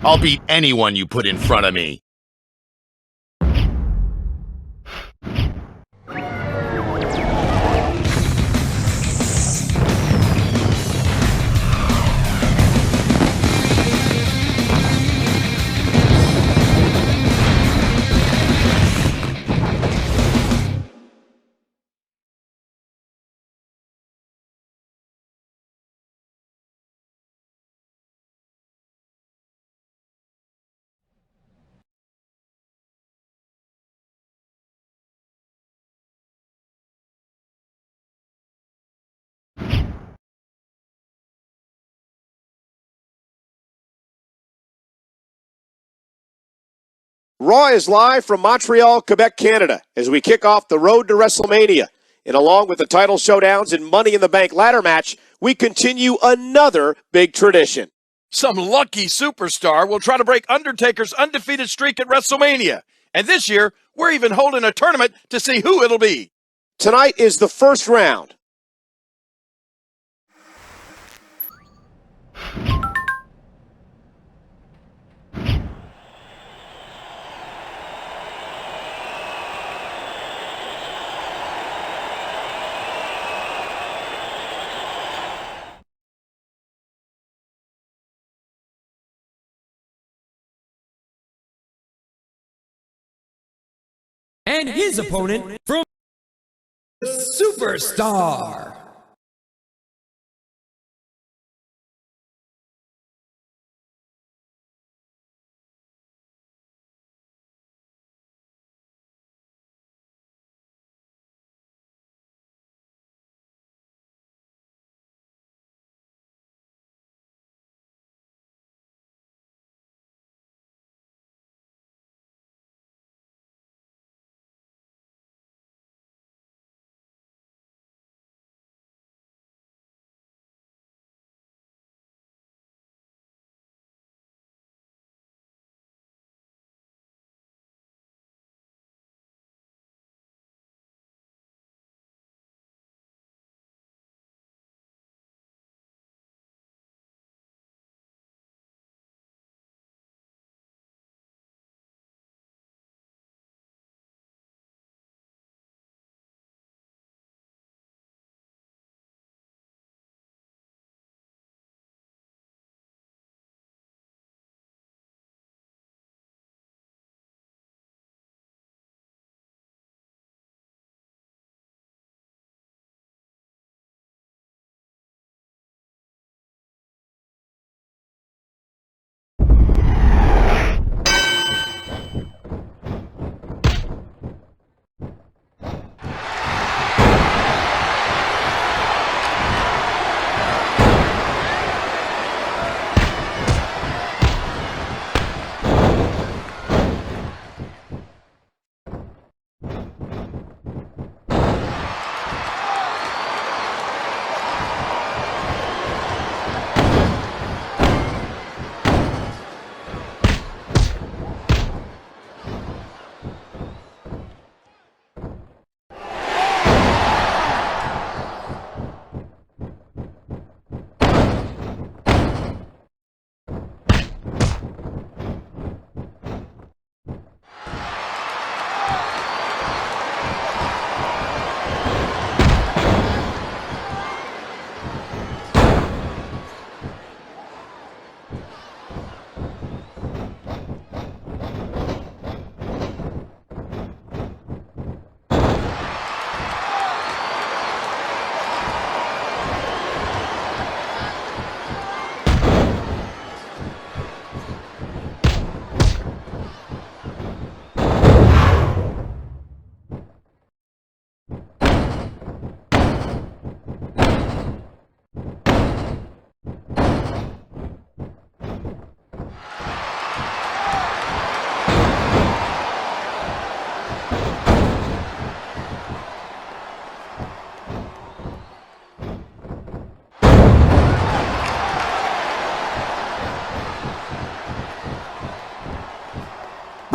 I'll beat anyone you put in front of me. Raw is live from Montreal, Quebec, Canada, as we kick off the road to Wrestlemania. And along with the title showdowns and Money in the Bank ladder match, we continue another big tradition. Some lucky superstar will try to break Undertaker's undefeated streak at WrestleMania. And this year, we're even holding a tournament to see who it'll be. Tonight is the first round. And his opponent from Superstar.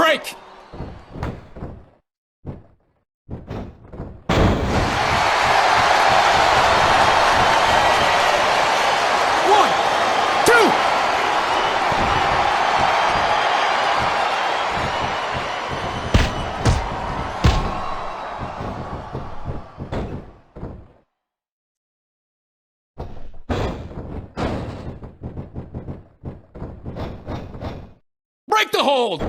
Break! Break the hold!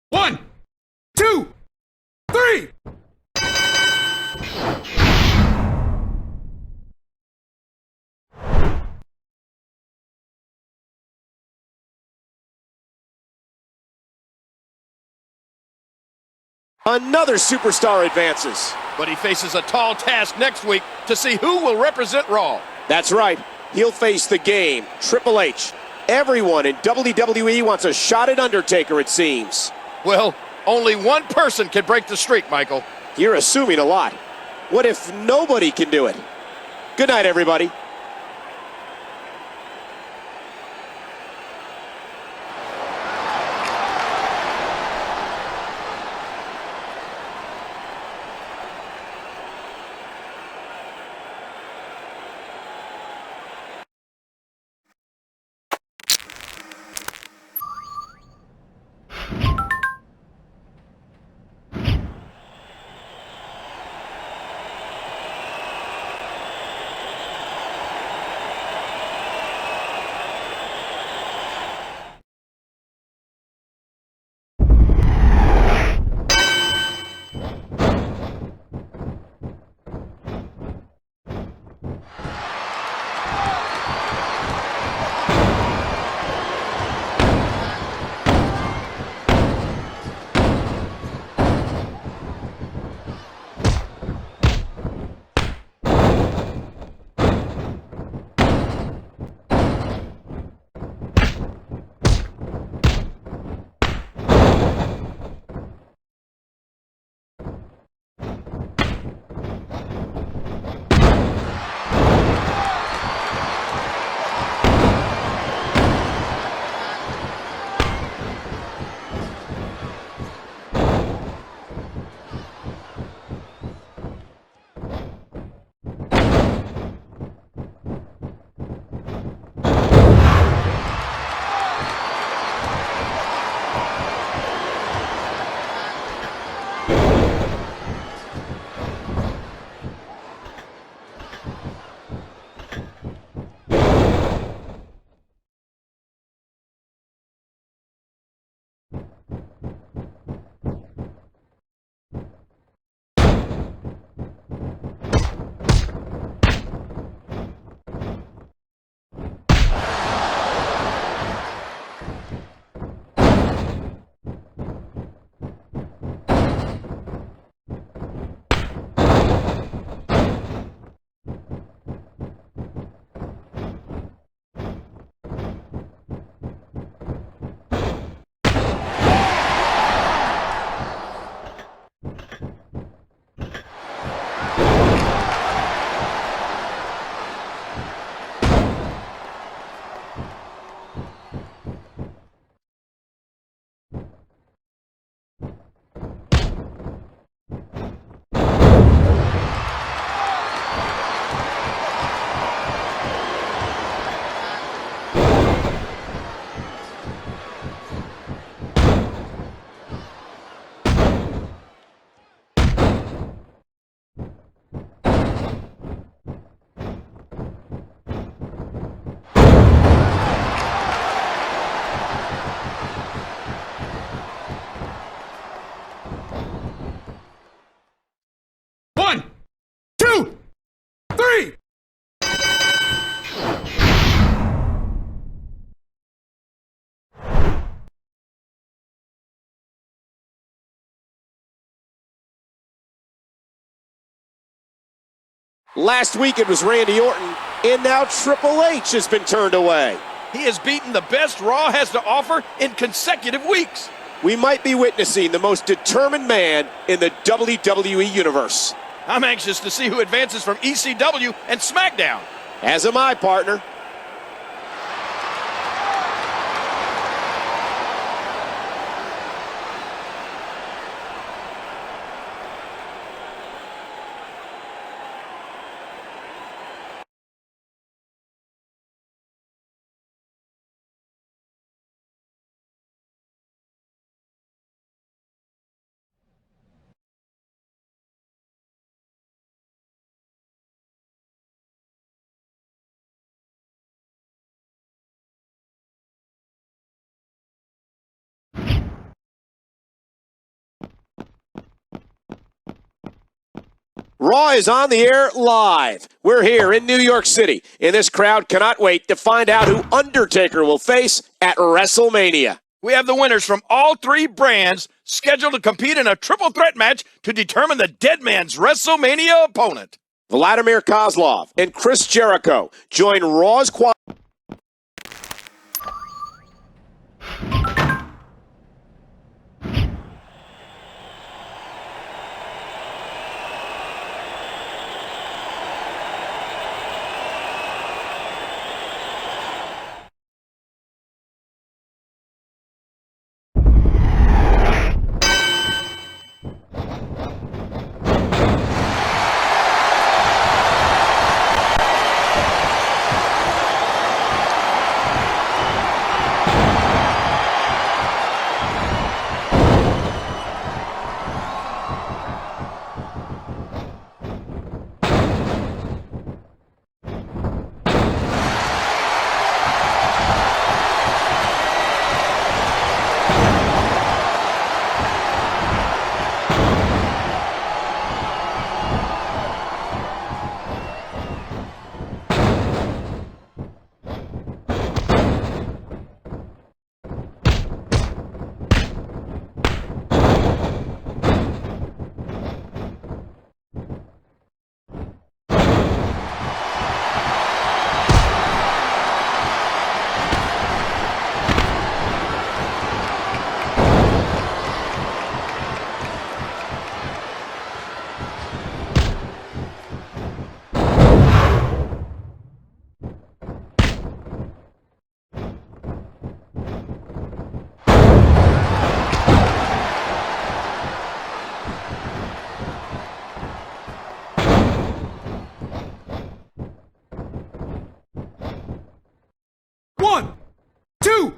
One, two, three! Another superstar advances. But he faces a tall task next week to see who will represent Raw. That's right. He'll face the game, Triple H. Everyone in WWE wants a shot at Undertaker, it seems. Well, only one person can break the streak, Michael. You're assuming a lot. What if nobody can do it? Good night, everybody. One, two, three! Last week it was Randy Orton, and now Triple H has been turned away. He has beaten the best Raw has to offer in consecutive weeks. We might be witnessing the most determined man in the WWE Universe. I'm anxious to see who advances from ECW and SmackDown. As am I, partner. Raw is on the air live. We're here in New York City, and this crowd cannot wait to find out who Undertaker will face at WrestleMania. We have the winners from all three brands scheduled to compete in a triple threat match to determine the dead man's WrestleMania opponent. Vladimir Kozlov and Chris Jericho join Raw's quad. One, two.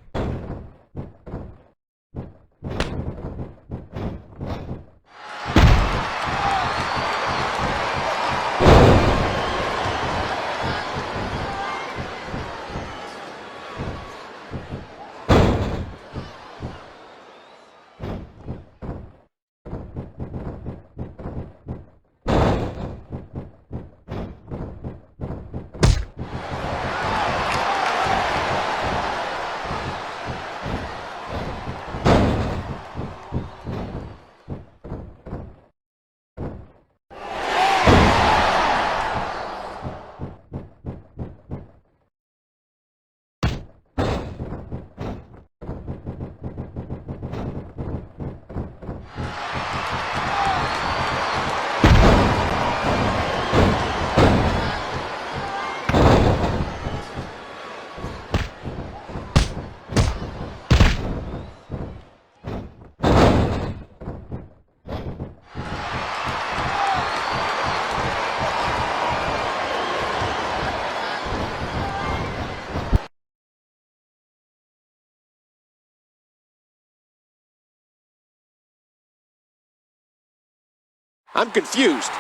I'm confused.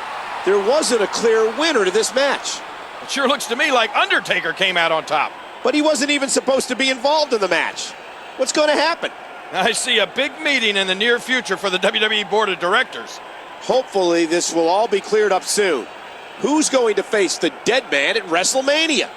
There wasn't a clear winner to this match. It sure looks to me like Undertaker came out on top. But he wasn't even supposed to be involved in the match. What's going to happen? I see a big meeting in the near future for the WWE Board of Directors. Hopefully this will all be cleared up soon. Who's going to face the dead man at WrestleMania?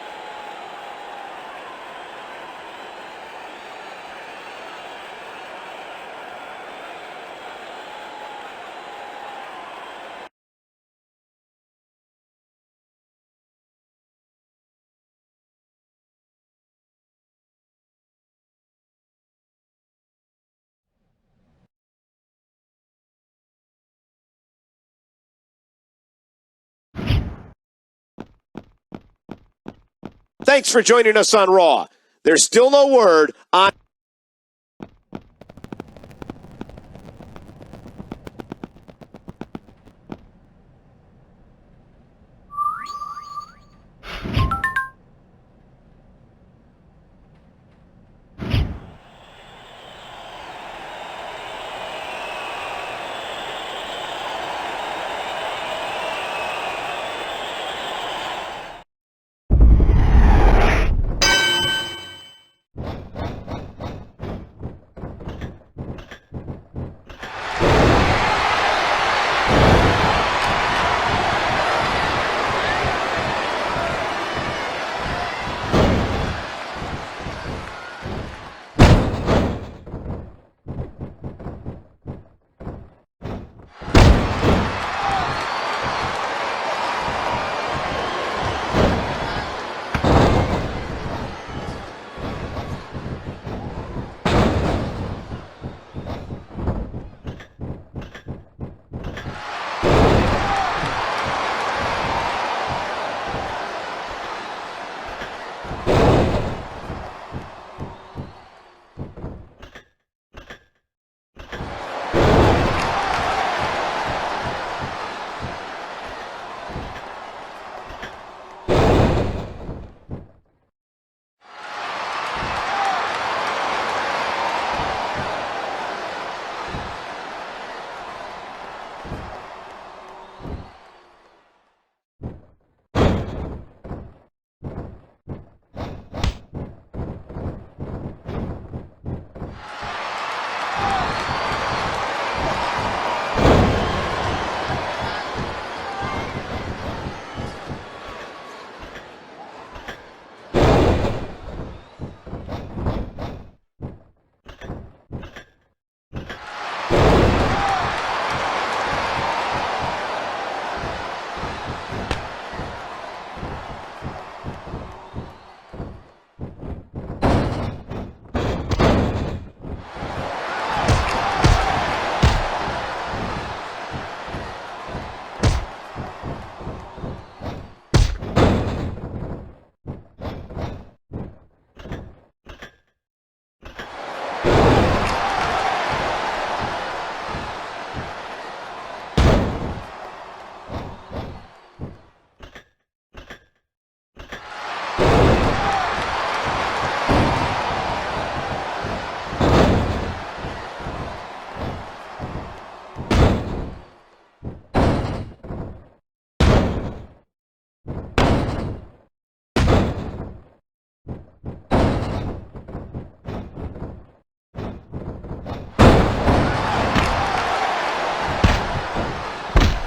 Thanks for joining us on Raw. There's still no word on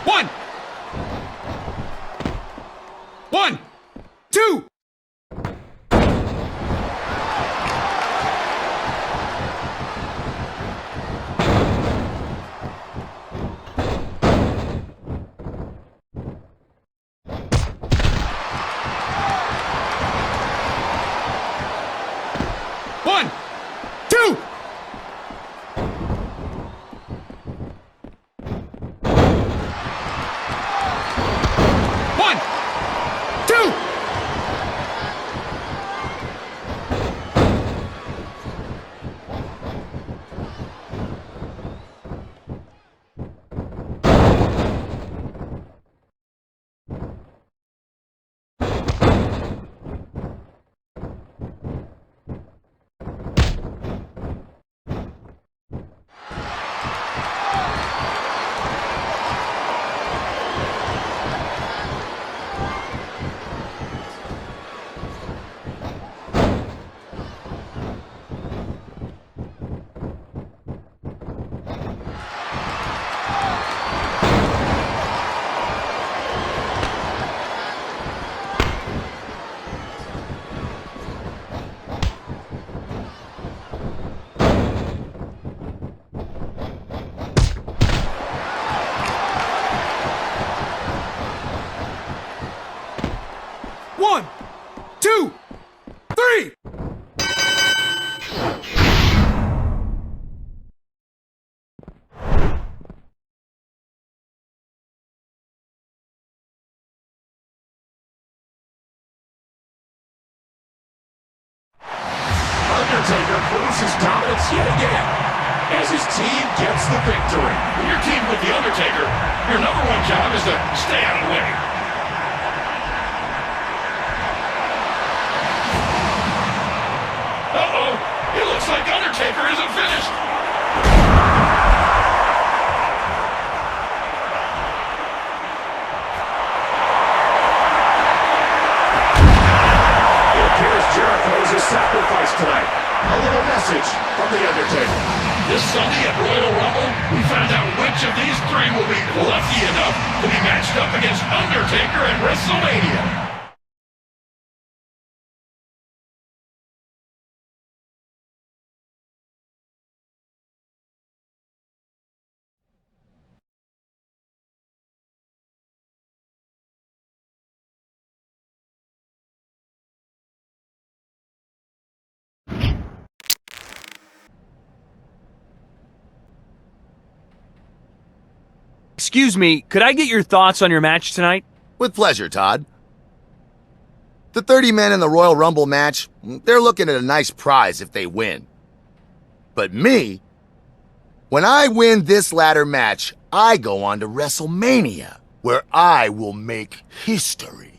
One. 1, 2. One, two. One, two. One, two, three. Undertaker proves his dominance yet again as his team gets the victory. When you're teamed with The Undertaker, your number one job is to stay out of the way. Uh-oh, it looks like Undertaker isn't finished. It appears Jericho is a sacrifice tonight. A little message from The Undertaker. This Sunday at Royal Rumble, we found out which of these three will be lucky enough to be matched up against Undertaker at WrestleMania. Excuse me, could I get your thoughts on your match tonight? With pleasure, Todd. The 30 men in the Royal Rumble match, they're looking at a nice prize if they win. But me, when I win this ladder match, I go on to WrestleMania, where I will make history.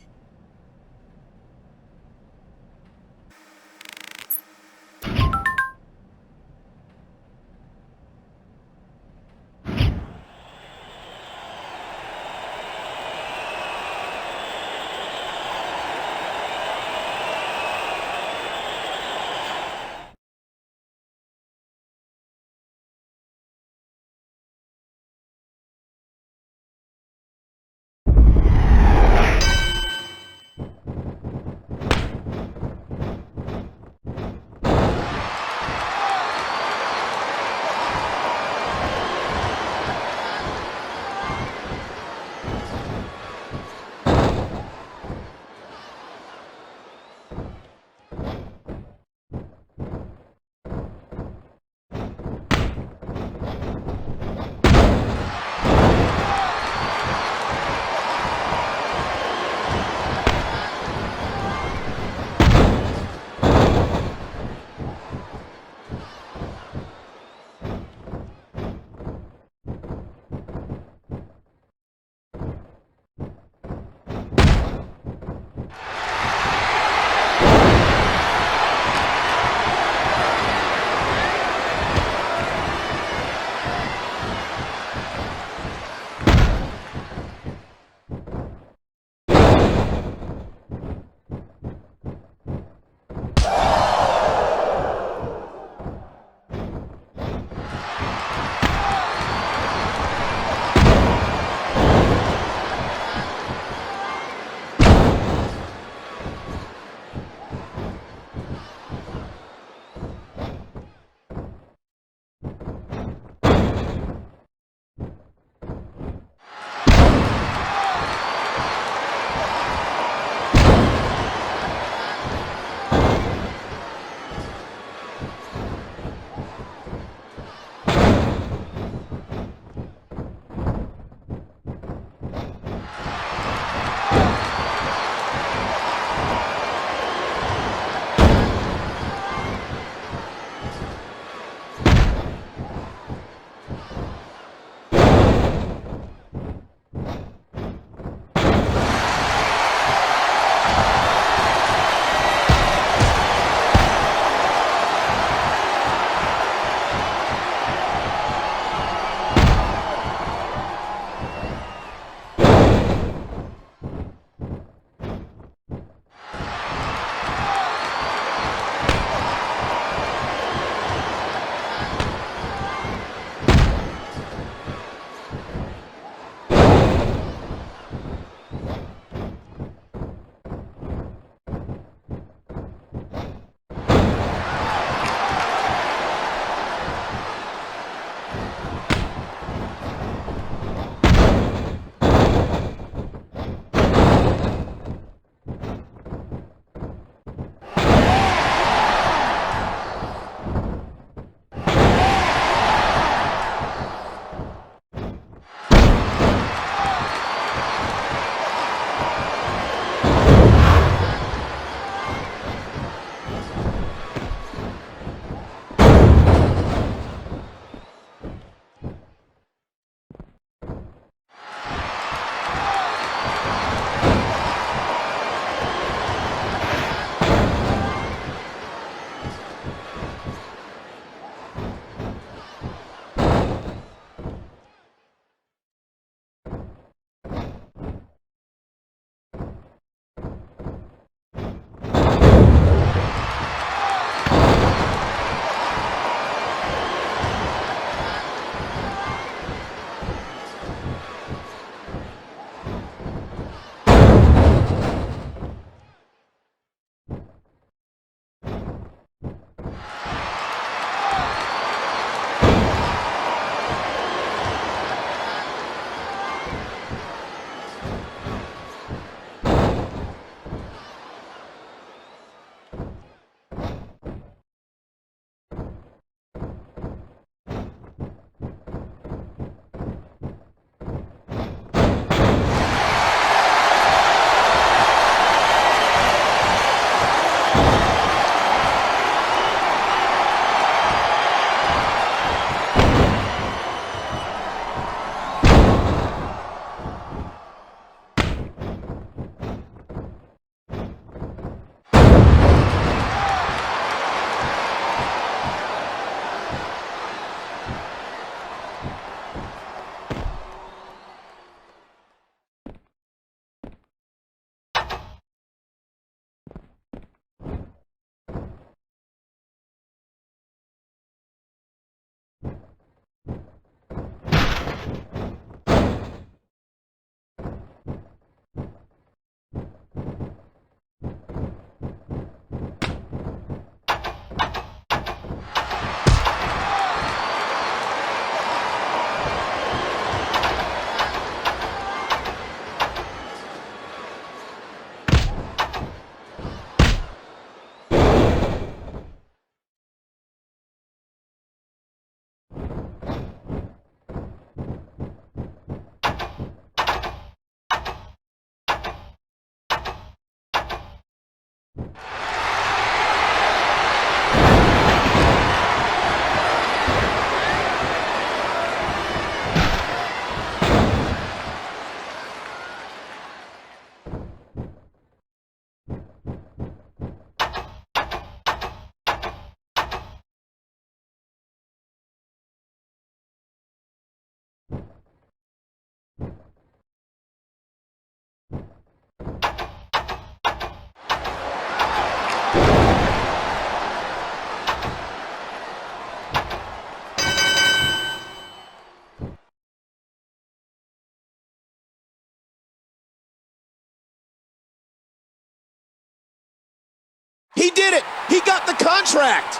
He did it! He got the contract!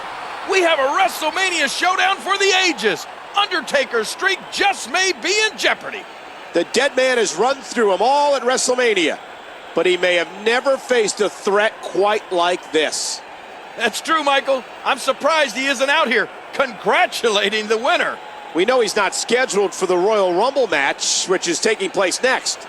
We have a WrestleMania showdown for the ages. Undertaker's streak just may be in jeopardy. The dead man has run through them all at WrestleMania, but he may have never faced a threat quite like this. That's true, Michael. I'm surprised he isn't out here congratulating the winner. We know he's not scheduled for the Royal Rumble match, which is taking place next.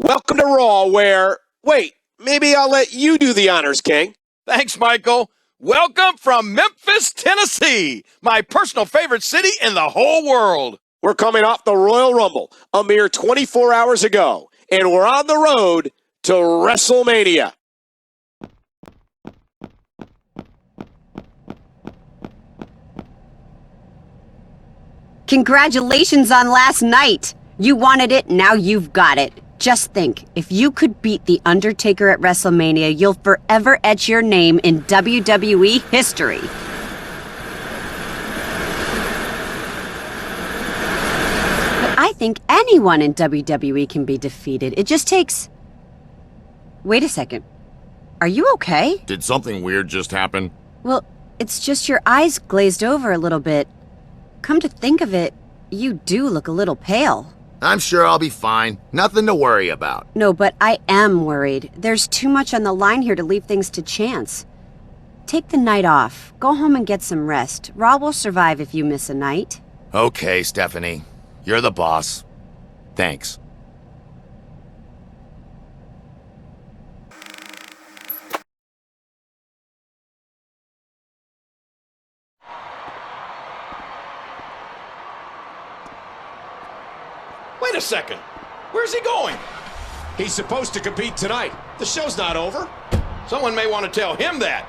Welcome to Raw, where, wait, maybe I'll let you do the honors, King. Thanks, Michael. Welcome from Memphis, Tennessee, my personal favorite city in the whole world. We're coming off the Royal Rumble a mere 24 hours ago, and we're on the road to WrestleMania. Congratulations on last night. You wanted it, now you've got it. Just think, if you could beat The Undertaker at WrestleMania, you'll forever etch your name in WWE history. But I think anyone in WWE can be defeated. It just takes... Wait a second. Are you okay? Did something weird just happen? Well, it's just your eyes glazed over a little bit. Come to think of it, you do look a little pale. I'm sure I'll be fine. Nothing to worry about. No, but I am worried. There's too much on the line here to leave things to chance. Take the night off. Go home and get some rest. Raw will survive if you miss a night. Okay, Stephanie. You're the boss. Thanks. Wait a second. Where's he going? He's supposed to compete tonight. The show's not over. Someone may want to tell him that.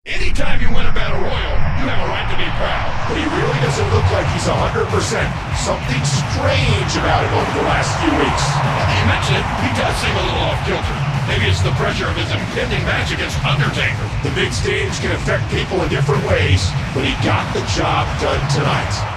Anytime you win a battle royal, you have a right to be proud. But he really doesn't look like he's 100%. Something strange about him over the last few weeks. Now that you mention it, he does seem a little off kilter. Maybe it's the pressure of his impending match against Undertaker. The big stage can affect people in different ways, but he got the job done tonight.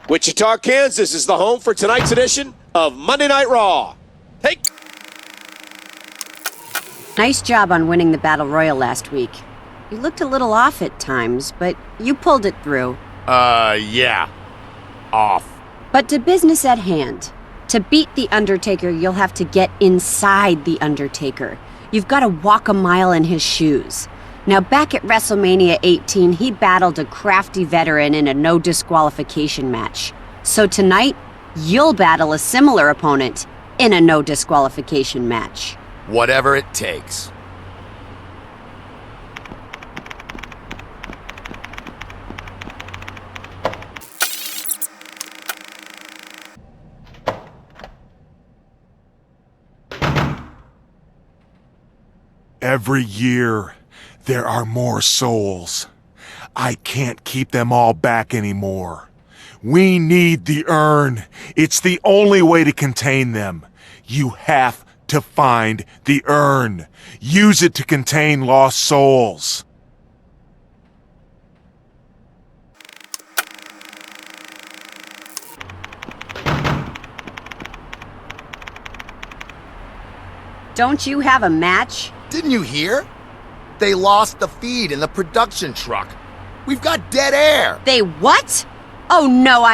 Wichita, Kansas is the home for tonight's edition of Monday Night Raw. Hey, Nice job on winning the Battle Royal last week. You looked a little off at times, but you pulled it through. Yeah. Off. But to business at hand. To beat The Undertaker, you'll have to get inside The Undertaker. You've got to walk a mile in his shoes. Now, back at WrestleMania 18, he battled a crafty veteran in a no disqualification match. So tonight, you'll battle a similar opponent in a no disqualification match. Whatever it takes. Every year, there are more souls. I can't keep them all back anymore. We need the urn. It's the only way to contain them. You have to find the urn. Use it to contain lost souls. Don't you have a match? Didn't you hear? They lost the feed in the production truck. We've got dead air. They what? Oh no,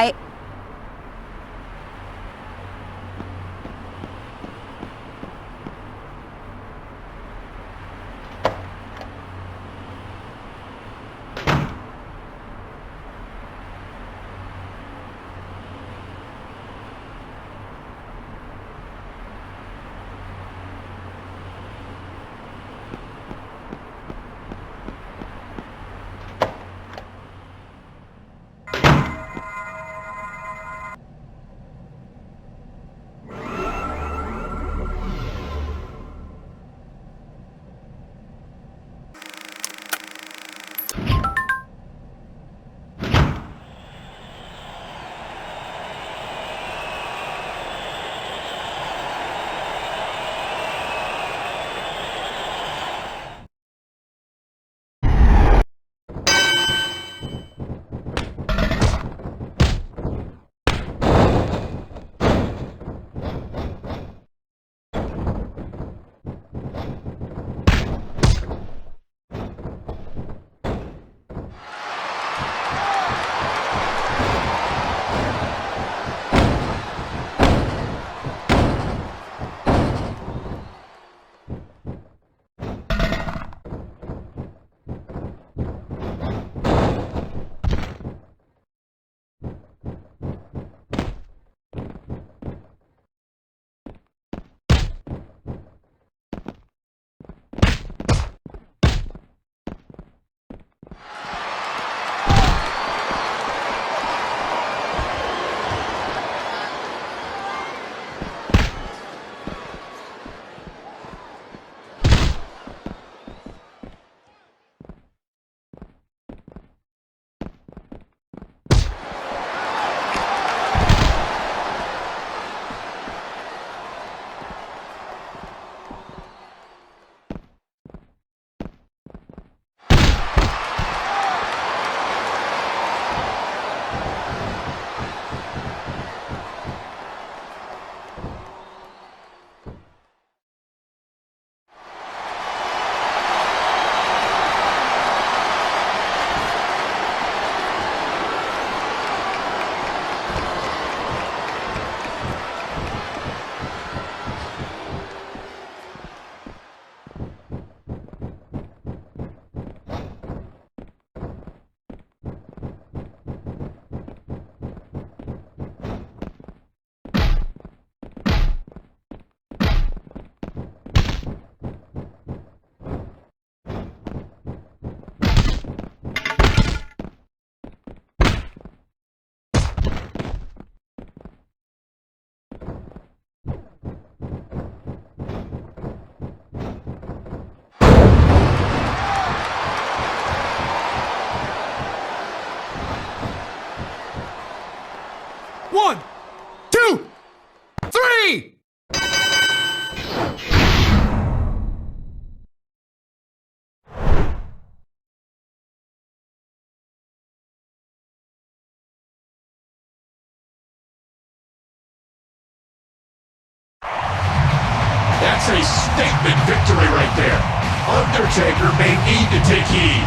That's a statement victory right there. Undertaker may need to take heed.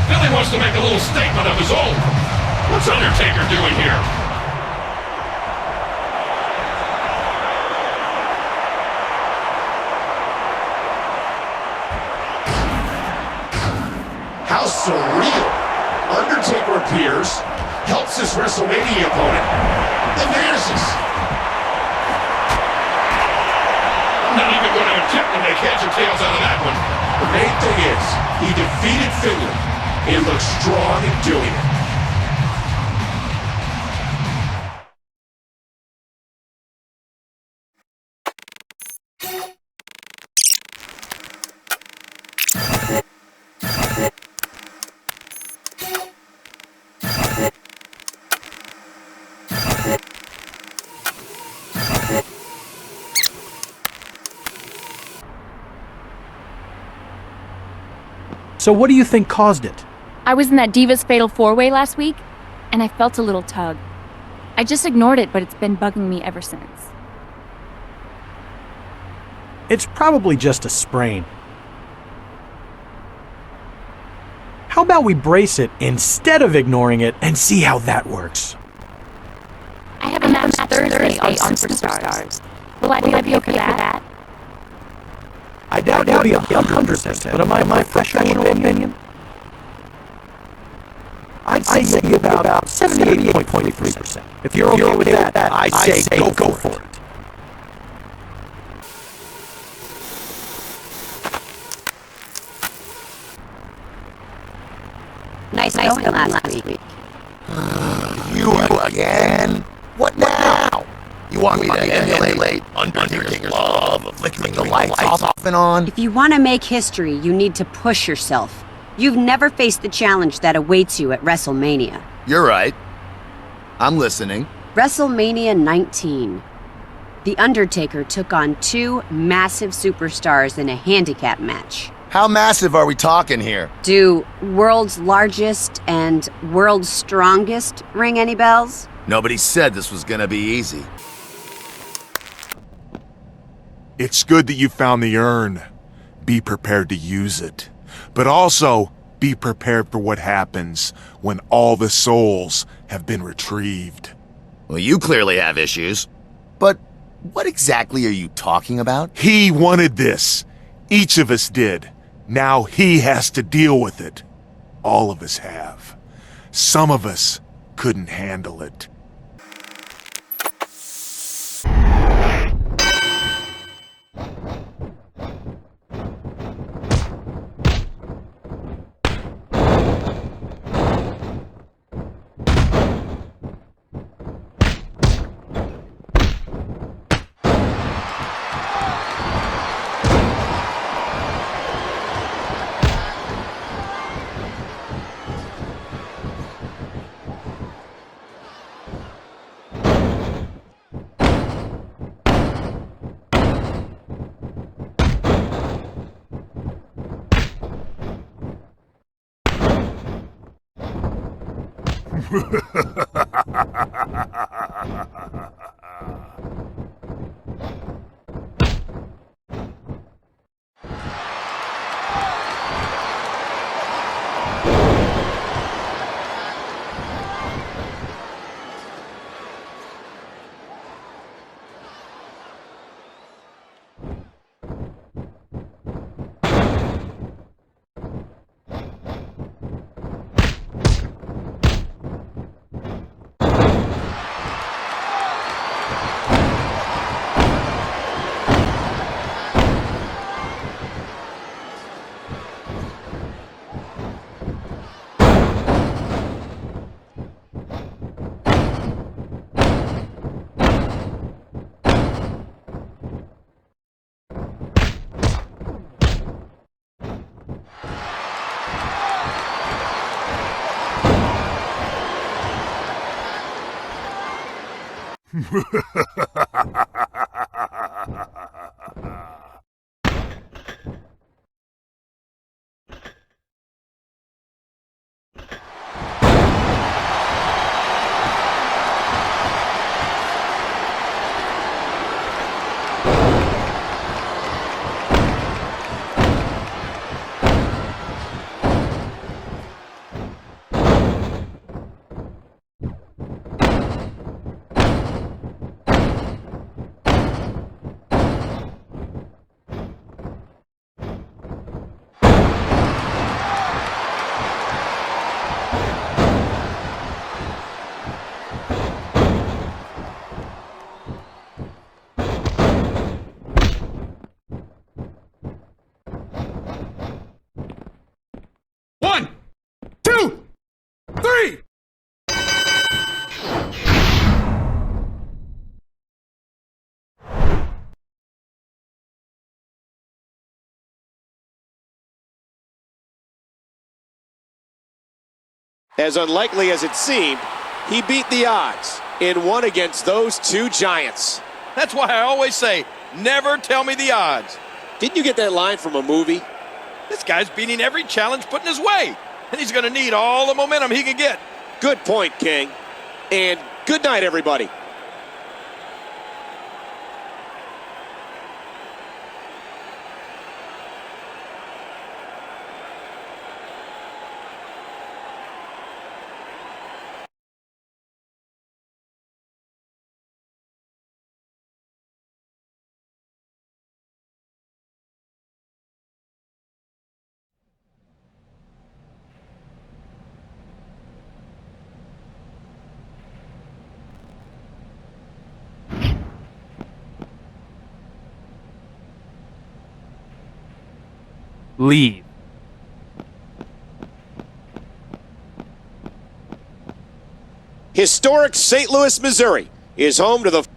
Billy wants to make a little statement of his own. What's Undertaker doing here? How surreal. Undertaker appears, helps his WrestleMania opponent, then vanishes. I'm not even going to attempt to make heads or tails out of that one. The main thing is, he defeated Finley and looks strong in doing it. So what do you think caused it? I was in that Divas Fatal 4-Way last week, and I felt a little tug. I just ignored it, but it's been bugging me ever since. It's probably just a sprain. How about we brace it instead of ignoring it and see how that works? I have a match Thursday on Superstars. Will I be okay with that? I doubt it'll be 100%, but am I my professional opinion? I'd say you'll be about 78.3%. If you're okay with that, I'd say go for it. Nice going last week. You again? What now? You want me to emulate Undertaker's love of flickering the lights off and on? If you want to make history, you need to push yourself. You've never faced the challenge that awaits you at WrestleMania. You're right. I'm listening. WrestleMania 19. The Undertaker took on two massive superstars in a handicap match. How massive are we talking here? Do world's largest and world's strongest ring any bells? Nobody said this was gonna be easy. It's good that you found the urn. Be prepared to use it. But also, be prepared for what happens when all the souls have been retrieved. Well, you clearly have issues. But what exactly are you talking about? He wanted this. Each of us did. Now he has to deal with it. All of us have. Some of us couldn't handle it. As unlikely as it seemed, he beat the odds in one against those two giants. That's why I always say, never tell me the odds. Didn't you get that line from a movie? This guy's beating every challenge put in his way, and he's going to need all the momentum he can get. Good point, King. And good night, everybody. Leave. Historic St. Louis, Missouri is home to the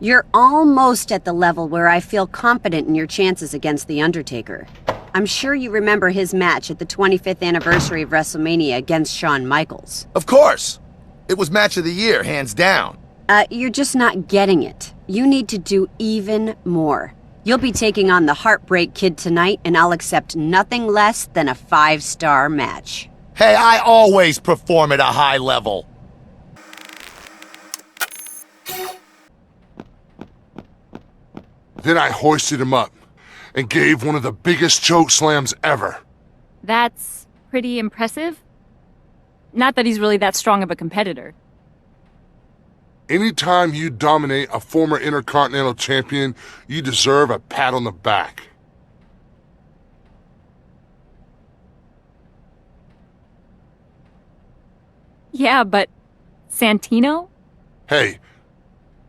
You're almost at the level where I feel confident in your chances against The Undertaker. I'm sure you remember his match at the 25th anniversary of WrestleMania against Shawn Michaels. Of course. It was match of the year, hands down. You're just not getting it. You need to do even more. You'll be taking on the Heartbreak Kid tonight, and I'll accept nothing less than a 5-star match. Hey, I always perform at a high level. Then I hoisted him up and gave one of the biggest choke slams ever. That's pretty impressive. Not that he's really that strong of a competitor. Anytime you dominate a former Intercontinental Champion, you deserve a pat on the back. Yeah, but Santino? Hey,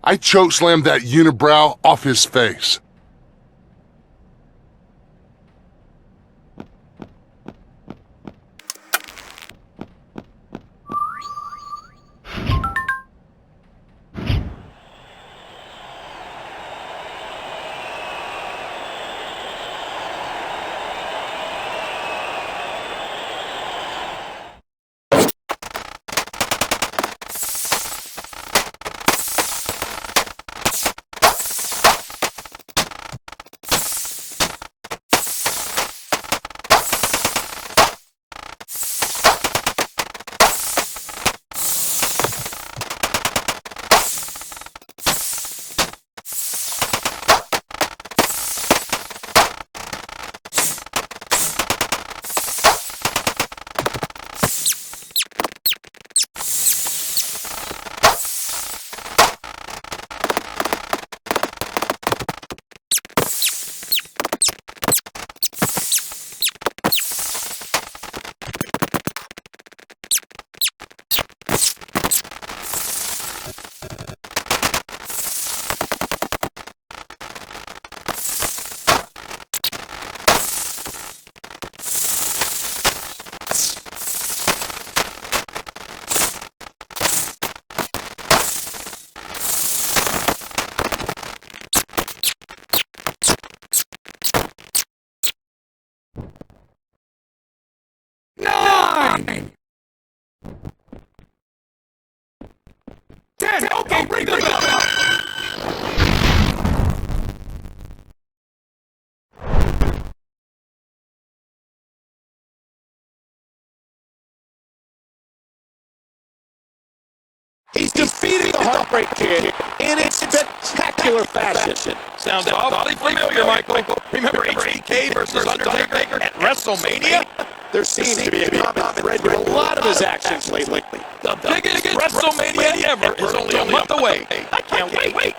I chokeslammed that unibrow off his face. Okay, bring the bell up. He's defeated the Heartbreak Kid in a spectacular fashion. Sounds awfully familiar, Michael. Remember HBK versus Undertaker at WrestleMania? There seems to be a common thread with a lot of his actions lately. The biggest WrestleMania ever is only a month away. I can't wait.